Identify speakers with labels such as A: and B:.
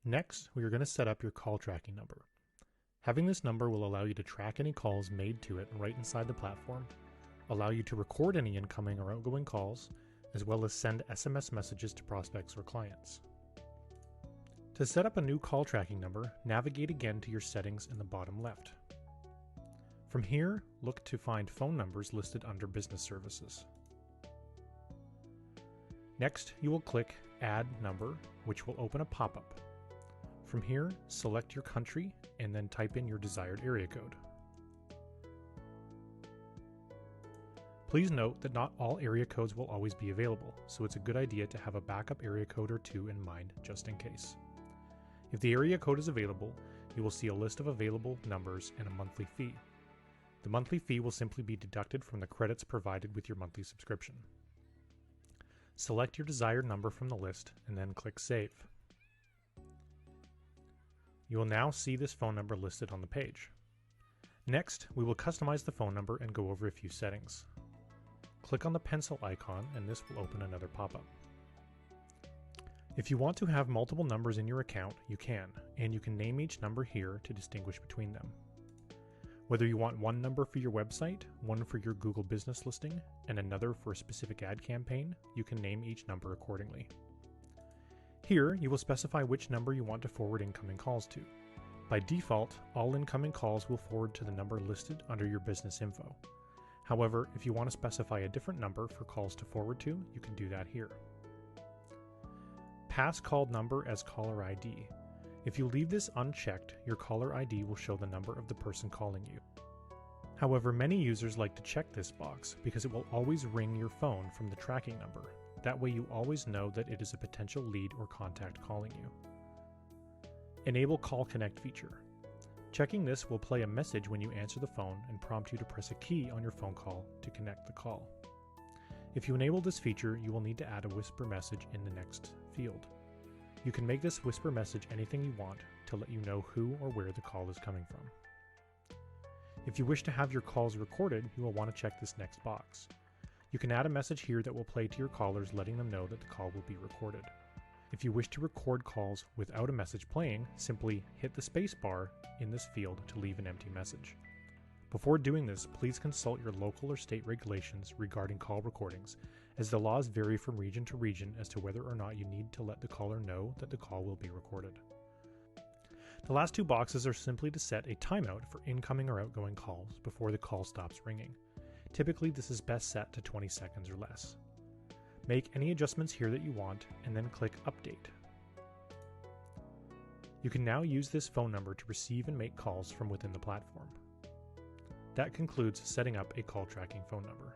A: Next, we are going to set up your call tracking number. Having this number will allow you to track any calls made to it right inside the platform, allow you to record any incoming or outgoing calls, as well as send SMS messages to prospects or clients. To set up a new call tracking number, navigate again to your settings in the bottom left. From here, look to find phone numbers listed under Business Services. Next, you will click Add Number, which will open a pop-up. From here, select your country and then type in your desired area code. Please note that not all area codes will always be available, so it's a good idea to have a backup area code or two in mind just in case. If the area code is available, you will see a list of available numbers and a monthly fee. The monthly fee will simply be deducted from the credits provided with your monthly subscription. Select your desired number from the list and then click Save. You will now see this phone number listed on the page. Next, we will customize the phone number and go over a few settings. Click on the pencil icon and this will open another pop-up. If you want to have multiple numbers in your account, you can, and you can name each number here to distinguish between them. Whether you want one number for your website, one for your Google business listing, and another for a specific ad campaign, you can name each number accordingly. Here, you will specify which number you want to forward incoming calls to. By default, all incoming calls will forward to the number listed under your business info. However, if you want to specify a different number for calls to forward to, you can do that here. Pass called number as caller ID. If you leave this unchecked, your caller ID will show the number of the person calling you. However, many users like to check this box because it will always ring your phone from the tracking number. That way you always know that it is a potential lead or contact calling you. Enable Call Connect feature. Checking this will play a message when you answer the phone and prompt you to press a key on your phone call to connect the call. If you enable this feature, you will need to add a whisper message in the next field. You can make this whisper message anything you want to let you know who or where the call is coming from. If you wish to have your calls recorded, you will want to check this next box. You can add a message here that will play to your callers letting them know that the call will be recorded. If you wish to record calls without a message playing, simply hit the space bar in this field to leave an empty message. Before doing this, please consult your local or state regulations regarding call recordings, as the laws vary from region to region as to whether or not you need to let the caller know that the call will be recorded. The last two boxes are simply to set a timeout for incoming or outgoing calls before the call stops ringing. Typically, this is best set to 20 seconds or less. Make any adjustments here that you want and then click Update. You can now use this phone number to receive and make calls from within the platform. That concludes setting up a call tracking phone number.